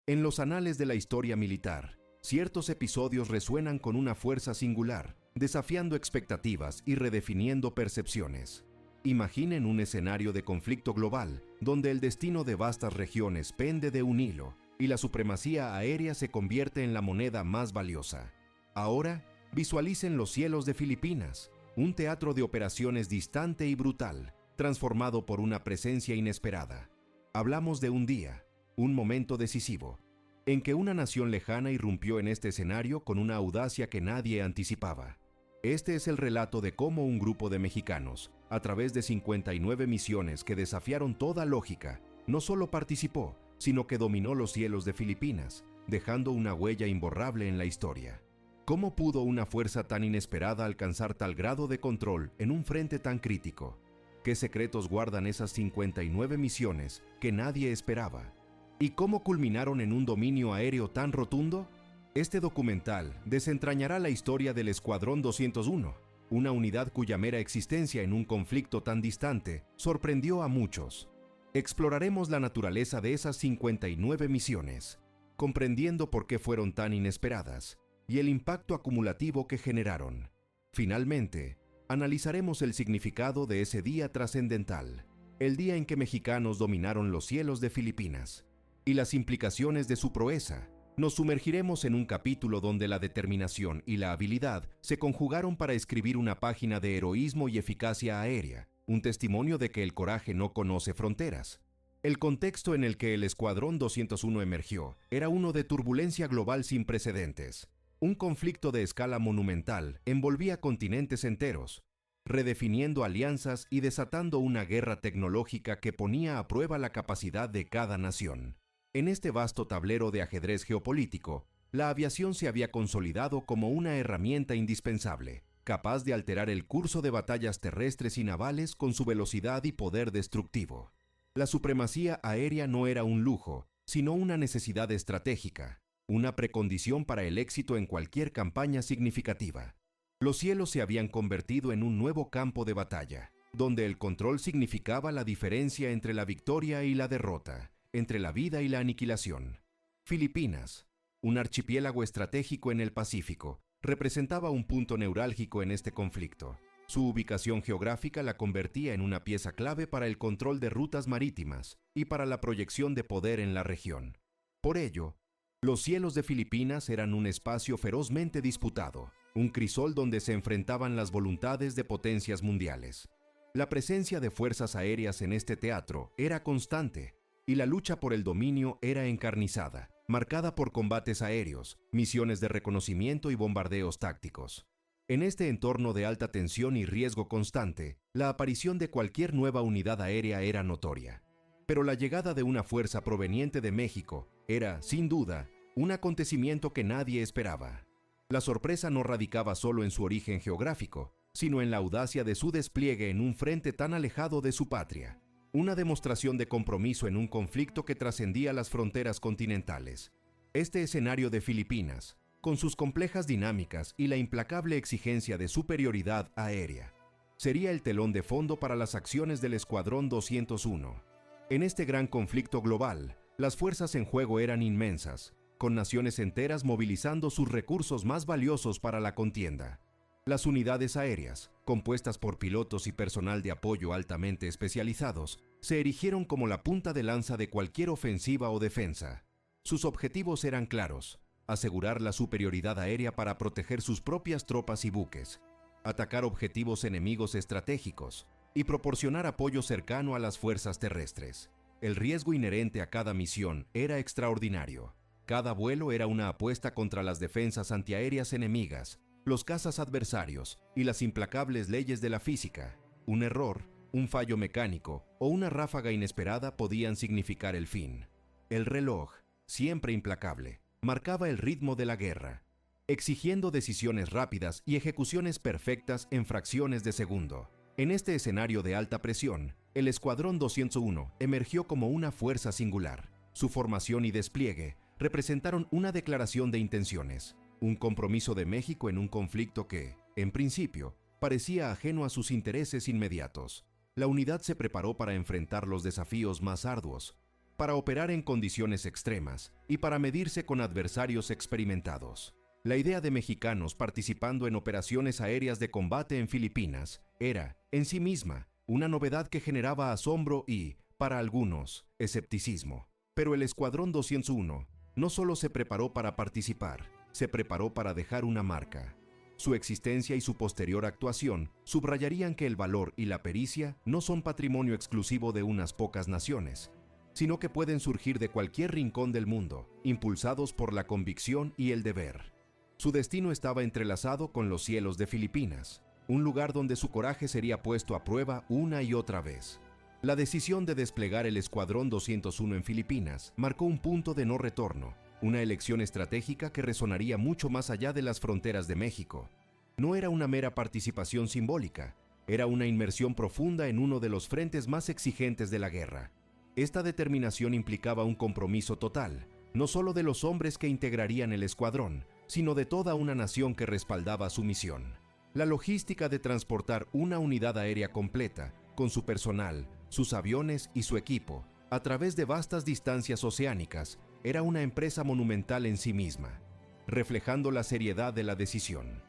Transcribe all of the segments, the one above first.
En los anales de la historia militar, ciertos episodios resuenan con una fuerza singular, desafiando expectativas y redefiniendo percepciones. Imaginen un escenario de conflicto global, donde el destino de vastas regiones pende de un hilo y la supremacía aérea se convierte en la moneda más valiosa. Ahora, visualicen los cielos de Filipinas, un teatro de operaciones distante y brutal, transformado por una presencia inesperada. Hablamos de un día, un momento decisivo, en que una nación lejana irrumpió en este escenario con una audacia que nadie anticipaba. Este es el relato de cómo un grupo de mexicanos, a través de 59 misiones que desafiaron toda lógica, no solo participó, sino que dominó los cielos de Filipinas, dejando una huella imborrable en la historia. ¿Cómo pudo una fuerza tan inesperada alcanzar tal grado de control en un frente tan crítico? ¿Qué secretos guardan esas 59 misiones que nadie esperaba? ¿Y cómo culminaron en un dominio aéreo tan rotundo? Este documental desentrañará la historia del Escuadrón 201, una unidad cuya mera existencia en un conflicto tan distante sorprendió a muchos. Exploraremos la naturaleza de esas 59 misiones, comprendiendo por qué fueron tan inesperadas y el impacto acumulativo que generaron. Finalmente, analizaremos el significado de ese día trascendental, el día en que mexicanos dominaron los cielos de Filipinas, y las implicaciones de su proeza. Nos sumergiremos en un capítulo donde la determinación y la habilidad se conjugaron para escribir una página de heroísmo y eficacia aérea, un testimonio de que el coraje no conoce fronteras. El contexto en el que el Escuadrón 201 emergió era uno de turbulencia global sin precedentes. Un conflicto de escala monumental envolvía continentes enteros, redefiniendo alianzas y desatando una guerra tecnológica que ponía a prueba la capacidad de cada nación. En este vasto tablero de ajedrez geopolítico, la aviación se había consolidado como una herramienta indispensable, capaz de alterar el curso de batallas terrestres y navales con su velocidad y poder destructivo. La supremacía aérea no era un lujo, sino una necesidad estratégica, una precondición para el éxito en cualquier campaña significativa. Los cielos se habían convertido en un nuevo campo de batalla, donde el control significaba la diferencia entre la victoria y la derrota, entre la vida y la aniquilación. Filipinas, un archipiélago estratégico en el Pacífico, representaba un punto neurálgico en este conflicto. Su ubicación geográfica la convertía en una pieza clave para el control de rutas marítimas y para la proyección de poder en la región. Por ello, los cielos de Filipinas eran un espacio ferozmente disputado, un crisol donde se enfrentaban las voluntades de potencias mundiales. La presencia de fuerzas aéreas en este teatro era constante, y la lucha por el dominio era encarnizada, marcada por combates aéreos, misiones de reconocimiento y bombardeos tácticos. En este entorno de alta tensión y riesgo constante, la aparición de cualquier nueva unidad aérea era notoria. Pero la llegada de una fuerza proveniente de México era, sin duda, un acontecimiento que nadie esperaba. La sorpresa no radicaba solo en su origen geográfico, sino en la audacia de su despliegue en un frente tan alejado de su patria. Una demostración de compromiso en un conflicto que trascendía las fronteras continentales. Este escenario de Filipinas, con sus complejas dinámicas y la implacable exigencia de superioridad aérea, sería el telón de fondo para las acciones del Escuadrón 201. En este gran conflicto global, las fuerzas en juego eran inmensas, con naciones enteras movilizando sus recursos más valiosos para la contienda. Las unidades aéreas, compuestas por pilotos y personal de apoyo altamente especializados, se erigieron como la punta de lanza de cualquier ofensiva o defensa. Sus objetivos eran claros: asegurar la superioridad aérea para proteger sus propias tropas y buques, atacar objetivos enemigos estratégicos y proporcionar apoyo cercano a las fuerzas terrestres. El riesgo inherente a cada misión era extraordinario. Cada vuelo era una apuesta contra las defensas antiaéreas enemigas, los cazas adversarios y las implacables leyes de la física. Un error, un fallo mecánico o una ráfaga inesperada podían significar el fin. El reloj, siempre implacable, marcaba el ritmo de la guerra, exigiendo decisiones rápidas y ejecuciones perfectas en fracciones de segundo. En este escenario de alta presión, el Escuadrón 201 emergió como una fuerza singular. Su formación y despliegue representaron una declaración de intenciones, un compromiso de México en un conflicto que, en principio, parecía ajeno a sus intereses inmediatos. La unidad se preparó para enfrentar los desafíos más arduos, para operar en condiciones extremas y para medirse con adversarios experimentados. La idea de mexicanos participando en operaciones aéreas de combate en Filipinas era, en sí misma, una novedad que generaba asombro y, para algunos, escepticismo. Pero el Escuadrón 201 no solo se preparó para participar, se preparó para dejar una marca. Su existencia y su posterior actuación subrayarían que el valor y la pericia no son patrimonio exclusivo de unas pocas naciones, sino que pueden surgir de cualquier rincón del mundo, impulsados por la convicción y el deber. Su destino estaba entrelazado con los cielos de Filipinas, un lugar donde su coraje sería puesto a prueba una y otra vez. La decisión de desplegar el Escuadrón 201 en Filipinas marcó un punto de no retorno, una elección estratégica que resonaría mucho más allá de las fronteras de México. No era una mera participación simbólica, era una inmersión profunda en uno de los frentes más exigentes de la guerra. Esta determinación implicaba un compromiso total, no solo de los hombres que integrarían el escuadrón, sino de toda una nación que respaldaba su misión. La logística de transportar una unidad aérea completa, con su personal, sus aviones y su equipo, a través de vastas distancias oceánicas, era una empresa monumental en sí misma, reflejando la seriedad de la decisión.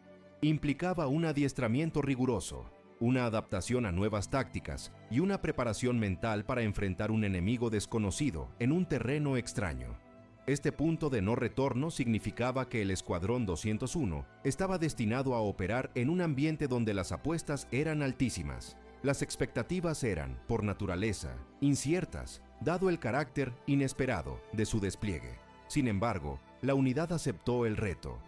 Implicaba un adiestramiento riguroso, una adaptación a nuevas tácticas y una preparación mental para enfrentar un enemigo desconocido en un terreno extraño. Este punto de no retorno significaba que el Escuadrón 201 estaba destinado a operar en un ambiente donde las apuestas eran altísimas. Las expectativas eran, por naturaleza, inciertas, dado el carácter inesperado de su despliegue. Sin embargo, la unidad aceptó el reto,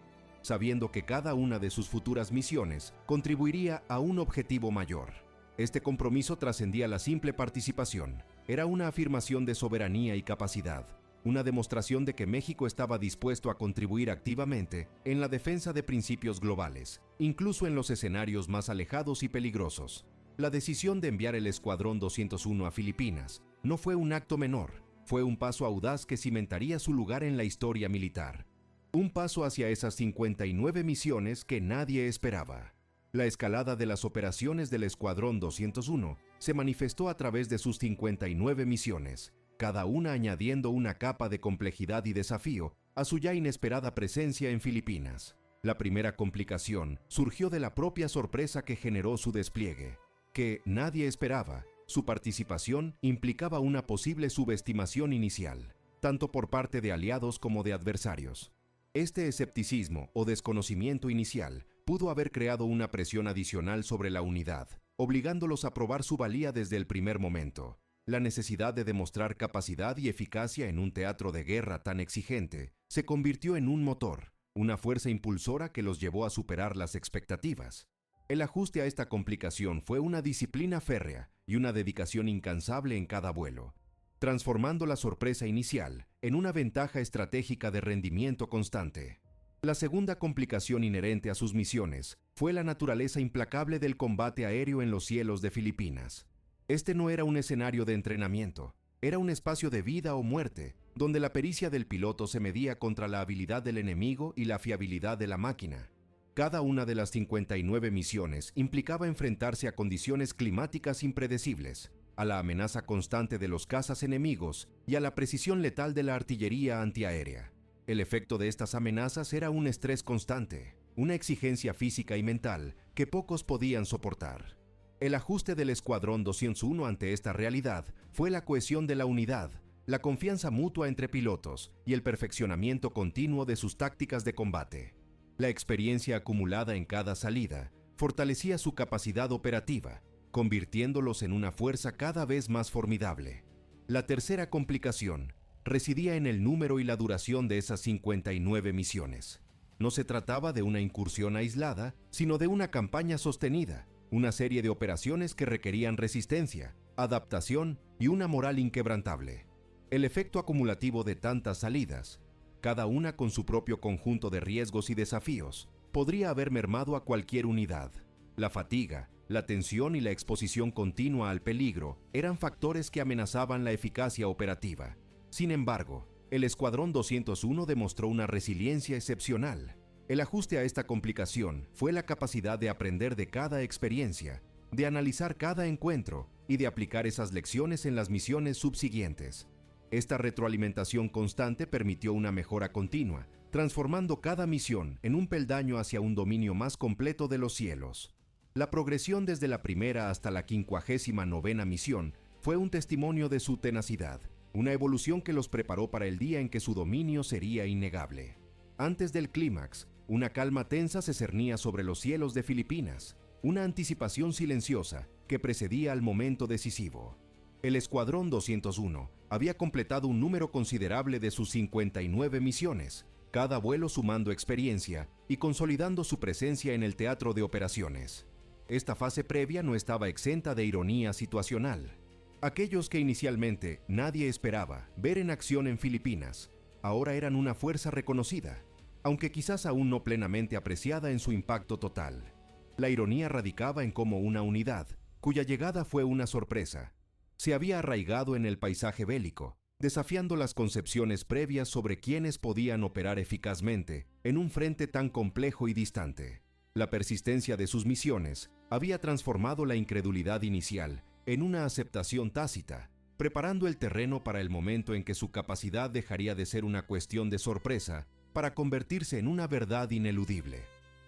sabiendo que cada una de sus futuras misiones contribuiría a un objetivo mayor. Este compromiso trascendía la simple participación. Era una afirmación de soberanía y capacidad, una demostración de que México estaba dispuesto a contribuir activamente en la defensa de principios globales, incluso en los escenarios más alejados y peligrosos. La decisión de enviar el Escuadrón 201 a Filipinas no fue un acto menor, fue un paso audaz que cimentaría su lugar en la historia militar. Un paso hacia esas 59 misiones que nadie esperaba. La escalada de las operaciones del Escuadrón 201 se manifestó a través de sus 59 misiones, cada una añadiendo una capa de complejidad y desafío a su ya inesperada presencia en Filipinas. La primera complicación surgió de la propia sorpresa que generó su despliegue, que nadie esperaba. Su participación implicaba una posible subestimación inicial, tanto por parte de aliados como de adversarios. Este escepticismo o desconocimiento inicial pudo haber creado una presión adicional sobre la unidad, obligándolos a probar su valía desde el primer momento. La necesidad de demostrar capacidad y eficacia en un teatro de guerra tan exigente se convirtió en un motor, una fuerza impulsora que los llevó a superar las expectativas. El ajuste a esta complicación fue una disciplina férrea y una dedicación incansable en cada vuelo, transformando la sorpresa inicial en una ventaja estratégica de rendimiento constante. La segunda complicación inherente a sus misiones fue la naturaleza implacable del combate aéreo en los cielos de Filipinas. Este no era un escenario de entrenamiento, era un espacio de vida o muerte, donde la pericia del piloto se medía contra la habilidad del enemigo y la fiabilidad de la máquina. Cada una de las 59 misiones implicaba enfrentarse a condiciones climáticas impredecibles, a la amenaza constante de los cazas enemigos y a la precisión letal de la artillería antiaérea. El efecto de estas amenazas era un estrés constante, una exigencia física y mental que pocos podían soportar. El ajuste del Escuadrón 201 ante esta realidad fue la cohesión de la unidad, la confianza mutua entre pilotos y el perfeccionamiento continuo de sus tácticas de combate. La experiencia acumulada en cada salida fortalecía su capacidad operativa, convirtiéndolos en una fuerza cada vez más formidable. La tercera complicación residía en el número y la duración de esas 59 misiones. No se trataba de una incursión aislada, sino de una campaña sostenida, una serie de operaciones que requerían resistencia, adaptación y una moral inquebrantable. El efecto acumulativo de tantas salidas, cada una con su propio conjunto de riesgos y desafíos, podría haber mermado a cualquier unidad. La fatiga, la tensión y la exposición continua al peligro eran factores que amenazaban la eficacia operativa. Sin embargo, el Escuadrón 201 demostró una resiliencia excepcional. El ajuste a esta complicación fue la capacidad de aprender de cada experiencia, de analizar cada encuentro y de aplicar esas lecciones en las misiones subsiguientes. Esta retroalimentación constante permitió una mejora continua, transformando cada misión en un peldaño hacia un dominio más completo de los cielos. La progresión desde la primera hasta la 59ª misión fue un testimonio de su tenacidad, una evolución que los preparó para el día en que su dominio sería innegable. Antes del clímax, una calma tensa se cernía sobre los cielos de Filipinas, una anticipación silenciosa que precedía al momento decisivo. El Escuadrón 201 había completado un número considerable de sus 59 misiones, cada vuelo sumando experiencia y consolidando su presencia en el teatro de operaciones. Esta fase previa no estaba exenta de ironía situacional. Aquellos que inicialmente nadie esperaba ver en acción en Filipinas, ahora eran una fuerza reconocida, aunque quizás aún no plenamente apreciada en su impacto total. La ironía radicaba en cómo una unidad, cuya llegada fue una sorpresa, se había arraigado en el paisaje bélico, desafiando las concepciones previas sobre quiénes podían operar eficazmente en un frente tan complejo y distante. La persistencia de sus misiones había transformado la incredulidad inicial en una aceptación tácita, preparando el terreno para el momento en que su capacidad dejaría de ser una cuestión de sorpresa para convertirse en una verdad ineludible.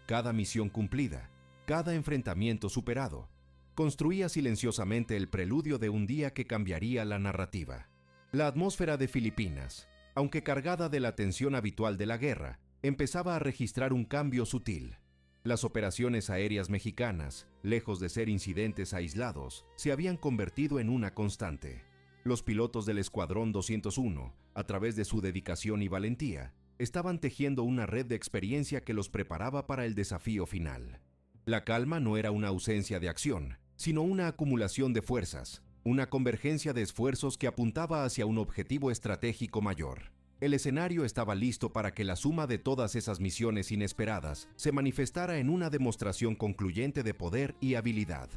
Cada misión cumplida, cada enfrentamiento superado, construía silenciosamente el preludio de un día que cambiaría la narrativa. La atmósfera de Filipinas, aunque cargada de la tensión habitual de la guerra, empezaba a registrar un cambio sutil. Las operaciones aéreas mexicanas, lejos de ser incidentes aislados, se habían convertido en una constante. Los pilotos del Escuadrón 201, a través de su dedicación y valentía, estaban tejiendo una red de experiencia que los preparaba para el desafío final. La calma no era una ausencia de acción, sino una acumulación de fuerzas, una convergencia de esfuerzos que apuntaba hacia un objetivo estratégico mayor. El escenario estaba listo para que la suma de todas esas misiones inesperadas se manifestara en una demostración concluyente de poder y habilidad.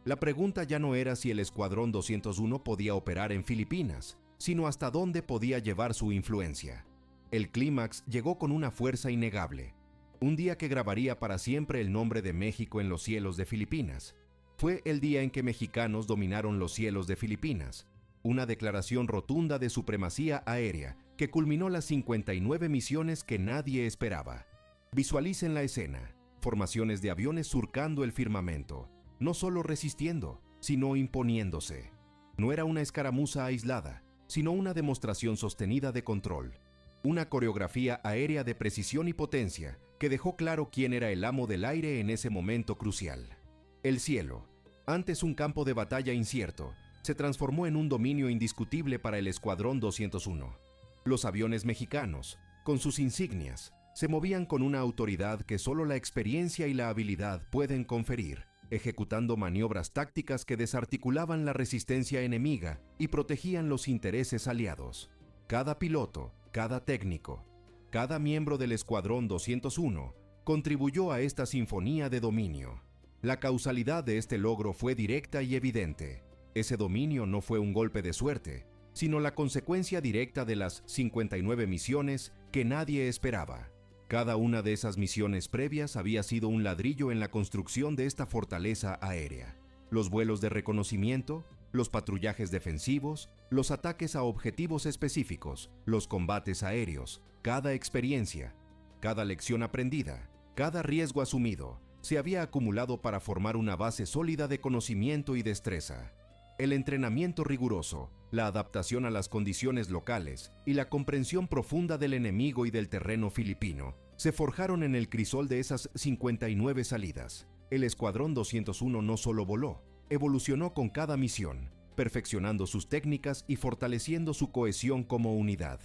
La pregunta ya no era si el Escuadrón 201 podía operar en Filipinas, sino hasta dónde podía llevar su influencia. El clímax llegó con una fuerza innegable, un día que grabaría para siempre el nombre de México en los cielos de Filipinas. Fue el día en que mexicanos dominaron los cielos de Filipinas, una declaración rotunda de supremacía aérea que culminó las 59 misiones que nadie esperaba. Visualicen la escena, formaciones de aviones surcando el firmamento, no solo resistiendo, sino imponiéndose. No era una escaramuza aislada, sino una demostración sostenida de control. Una coreografía aérea de precisión y potencia que dejó claro quién era el amo del aire en ese momento crucial. El cielo, antes un campo de batalla incierto, se transformó en un dominio indiscutible para el Escuadrón 201. Los aviones mexicanos, con sus insignias, se movían con una autoridad que solo la experiencia y la habilidad pueden conferir, ejecutando maniobras tácticas que desarticulaban la resistencia enemiga y protegían los intereses aliados. Cada piloto, cada técnico, cada miembro del Escuadrón 201 contribuyó a esta sinfonía de dominio. La causalidad de este logro fue directa y evidente. Ese dominio no fue un golpe de suerte, sino la consecuencia directa de las 59 misiones que nadie esperaba. Cada una de esas misiones previas había sido un ladrillo en la construcción de esta fortaleza aérea. Los vuelos de reconocimiento, los patrullajes defensivos, los ataques a objetivos específicos, los combates aéreos, cada experiencia, cada lección aprendida, cada riesgo asumido, se había acumulado para formar una base sólida de conocimiento y destreza. El entrenamiento riguroso, la adaptación a las condiciones locales y la comprensión profunda del enemigo y del terreno filipino se forjaron en el crisol de esas 59 salidas. El Escuadrón 201 no solo voló, evolucionó con cada misión, perfeccionando sus técnicas y fortaleciendo su cohesión como unidad.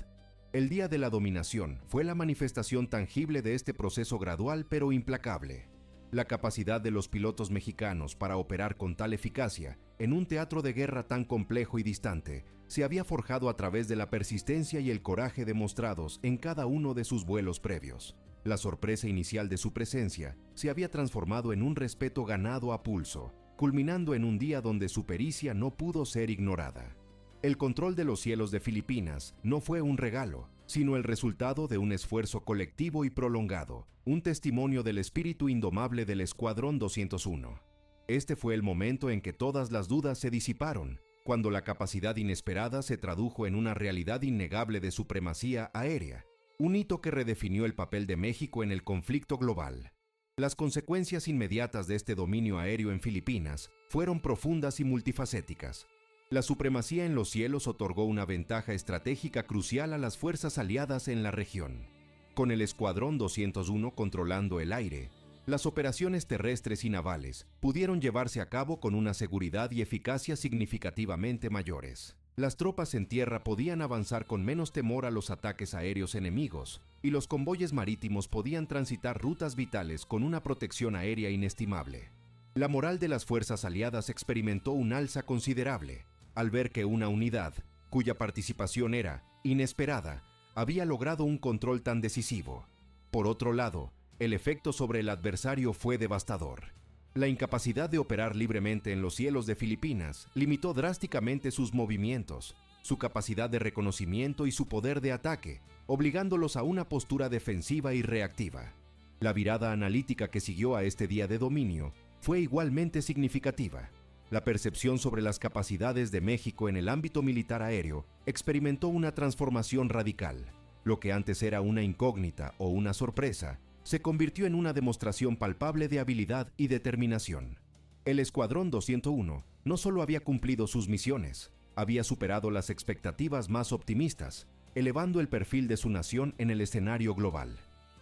El día de la dominación fue la manifestación tangible de este proceso gradual pero implacable. La capacidad de los pilotos mexicanos para operar con tal eficacia en un teatro de guerra tan complejo y distante se había forjado a través de la persistencia y el coraje demostrados en cada uno de sus vuelos previos. La sorpresa inicial de su presencia se había transformado en un respeto ganado a pulso, culminando en un día donde su pericia no pudo ser ignorada. El control de los cielos de Filipinas no fue un regalo, sino el resultado de un esfuerzo colectivo y prolongado, un testimonio del espíritu indomable del Escuadrón 201. Este fue el momento en que todas las dudas se disiparon, cuando la capacidad inesperada se tradujo en una realidad innegable de supremacía aérea, un hito que redefinió el papel de México en el conflicto global. Las consecuencias inmediatas de este dominio aéreo en Filipinas fueron profundas y multifacéticas. La supremacía en los cielos otorgó una ventaja estratégica crucial a las fuerzas aliadas en la región. Con el Escuadrón 201 controlando el aire, las operaciones terrestres y navales pudieron llevarse a cabo con una seguridad y eficacia significativamente mayores. Las tropas en tierra podían avanzar con menos temor a los ataques aéreos enemigos, y los convoyes marítimos podían transitar rutas vitales con una protección aérea inestimable. La moral de las fuerzas aliadas experimentó un alza considerable, al ver que una unidad, cuya participación era inesperada, había logrado un control tan decisivo. Por otro lado, el efecto sobre el adversario fue devastador. La incapacidad de operar libremente en los cielos de Filipinas limitó drásticamente sus movimientos, su capacidad de reconocimiento y su poder de ataque, obligándolos a una postura defensiva y reactiva. La virada analítica que siguió a este día de dominio fue igualmente significativa. La percepción sobre las capacidades de México en el ámbito militar aéreo experimentó una transformación radical. Lo que antes era una incógnita o una sorpresa, se convirtió en una demostración palpable de habilidad y determinación. El Escuadrón 201 no solo había cumplido sus misiones, había superado las expectativas más optimistas, elevando el perfil de su nación en el escenario global.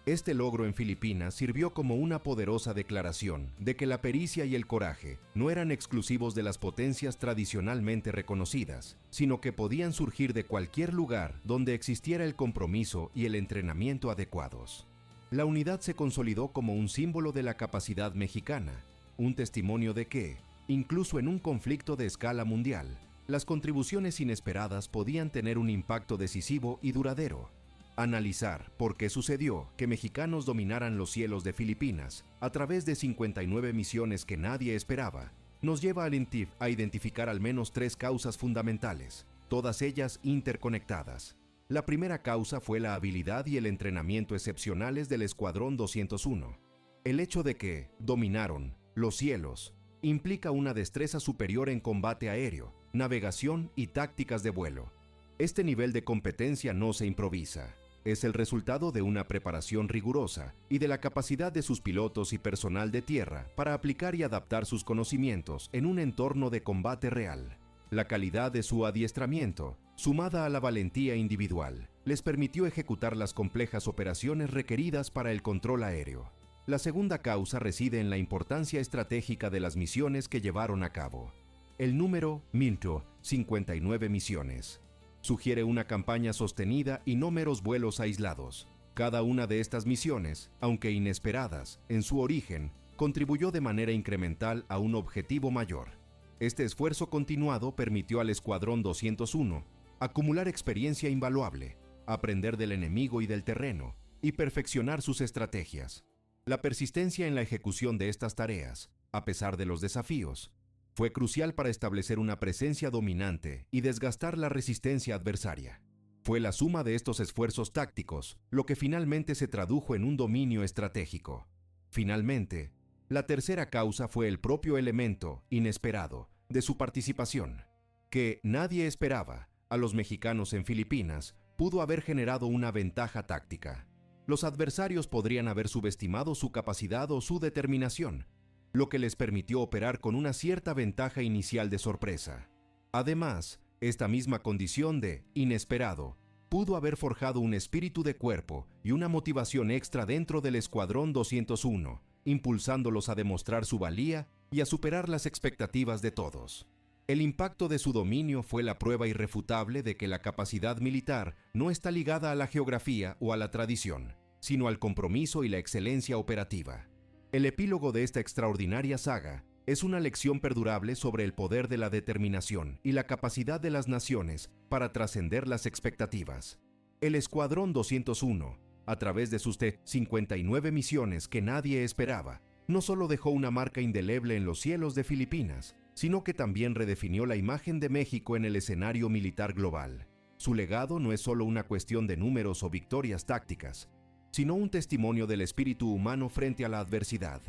Este logro en Filipinas sirvió como una poderosa declaración de que la pericia y el coraje no eran exclusivos de las potencias tradicionalmente reconocidas, sino que podían surgir de cualquier lugar donde existiera el compromiso y el entrenamiento adecuados. La unidad se consolidó como un símbolo de la capacidad mexicana, un testimonio de que, incluso en un conflicto de escala mundial, las contribuciones inesperadas podían tener un impacto decisivo y duradero. Analizar por qué sucedió que mexicanos dominaran los cielos de Filipinas a través de 59 misiones que nadie esperaba, nos lleva a identificar al menos 3 causas fundamentales, todas ellas interconectadas. La primera causa fue la habilidad y el entrenamiento excepcionales del Escuadrón 201. El hecho de que dominaron los cielos implica una destreza superior en combate aéreo, navegación y tácticas de vuelo. Este nivel de competencia no se improvisa. Es el resultado de una preparación rigurosa y de la capacidad de sus pilotos y personal de tierra para aplicar y adaptar sus conocimientos en un entorno de combate real. La calidad de su adiestramiento, sumada a la valentía individual, les permitió ejecutar las complejas operaciones requeridas para el control aéreo. La segunda causa reside en la importancia estratégica de las misiones que llevaron a cabo. El número 59 misiones. Sugiere una campaña sostenida y no meros vuelos aislados. Cada una de estas misiones, aunque inesperadas en su origen, contribuyó de manera incremental a un objetivo mayor. Este esfuerzo continuado permitió al Escuadrón 201 acumular experiencia invaluable, aprender del enemigo y del terreno, y perfeccionar sus estrategias. La persistencia en la ejecución de estas tareas, a pesar de los desafíos, fue crucial para establecer una presencia dominante y desgastar la resistencia adversaria. Fue la suma de estos esfuerzos tácticos lo que finalmente se tradujo en un dominio estratégico. Finalmente, la tercera causa fue el propio elemento inesperado de su participación, que nadie esperaba. A los mexicanos en Filipinas pudo haber generado una ventaja táctica. Los adversarios podrían haber subestimado su capacidad o su determinación, lo que les permitió operar con una cierta ventaja inicial de sorpresa. Además, esta misma condición de inesperado pudo haber forjado un espíritu de cuerpo y una motivación extra dentro del Escuadrón 201, impulsándolos a demostrar su valía y a superar las expectativas de todos. El impacto de su dominio fue la prueba irrefutable de que la capacidad militar no está ligada a la geografía o a la tradición, sino al compromiso y la excelencia operativa. El epílogo de esta extraordinaria saga es una lección perdurable sobre el poder de la determinación y la capacidad de las naciones para trascender las expectativas. El Escuadrón 201, a través de sus 59 misiones que nadie esperaba, no solo dejó una marca indeleble en los cielos de Filipinas, sino que también redefinió la imagen de México en el escenario militar global. Su legado no es solo una cuestión de números o victorias tácticas, sino un testimonio del espíritu humano frente a la adversidad.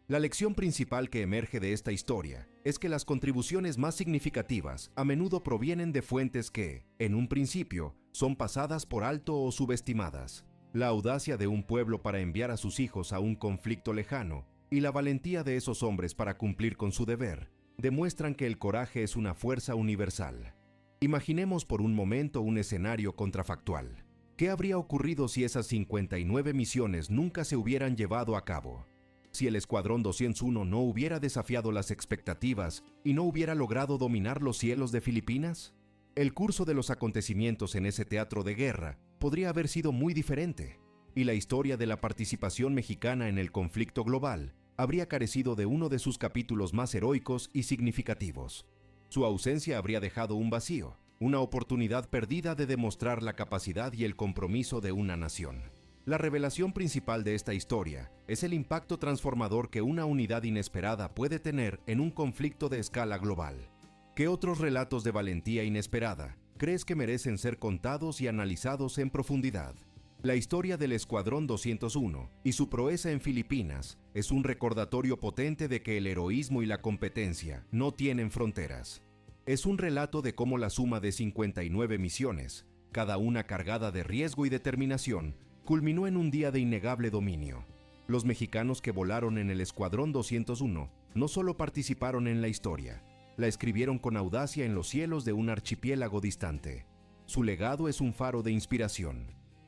La lección principal que emerge de esta historia es que las contribuciones más significativas a menudo provienen de fuentes que, en un principio, son pasadas por alto o subestimadas. La audacia de un pueblo para enviar a sus hijos a un conflicto lejano y la valentía de esos hombres para cumplir con su deber demuestran que el coraje es una fuerza universal. Imaginemos por un momento un escenario contrafactual. ¿Qué habría ocurrido si esas 59 misiones nunca se hubieran llevado a cabo? Si el Escuadrón 201 no hubiera desafiado las expectativas y no hubiera logrado dominar los cielos de Filipinas, el curso de los acontecimientos en ese teatro de guerra podría haber sido muy diferente, y la historia de la participación mexicana en el conflicto global habría carecido de uno de sus capítulos más heroicos y significativos. Su ausencia habría dejado un vacío, una oportunidad perdida de demostrar la capacidad y el compromiso de una nación. La revelación principal de esta historia es el impacto transformador que una unidad inesperada puede tener en un conflicto de escala global. ¿Qué otros relatos de valentía inesperada crees que merecen ser contados y analizados en profundidad? La historia del Escuadrón 201 y su proeza en Filipinas es un recordatorio potente de que el heroísmo y la competencia no tienen fronteras. Es un relato de cómo la suma de 59 misiones, cada una cargada de riesgo y determinación, culminó en un día de innegable dominio. Los mexicanos que volaron en el Escuadrón 201 no solo participaron en la historia, la escribieron con audacia en los cielos de un archipiélago distante. Su legado es un faro de inspiración,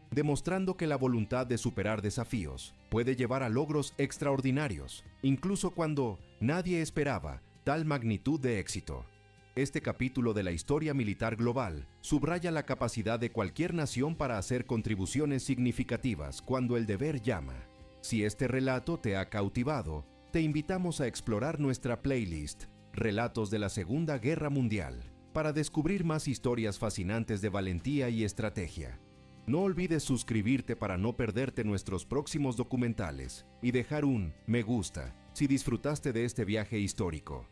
demostrando que la voluntad de superar desafíos puede llevar a logros extraordinarios, incluso cuando nadie esperaba tal magnitud de éxito. Este capítulo de la historia militar global subraya la capacidad de cualquier nación para hacer contribuciones significativas cuando el deber llama. Si este relato te ha cautivado, te invitamos a explorar nuestra playlist Relatos de la Segunda Guerra Mundial para descubrir más historias fascinantes de valentía y estrategia. No olvides suscribirte para no perderte nuestros próximos documentales y dejar un me gusta si disfrutaste de este viaje histórico.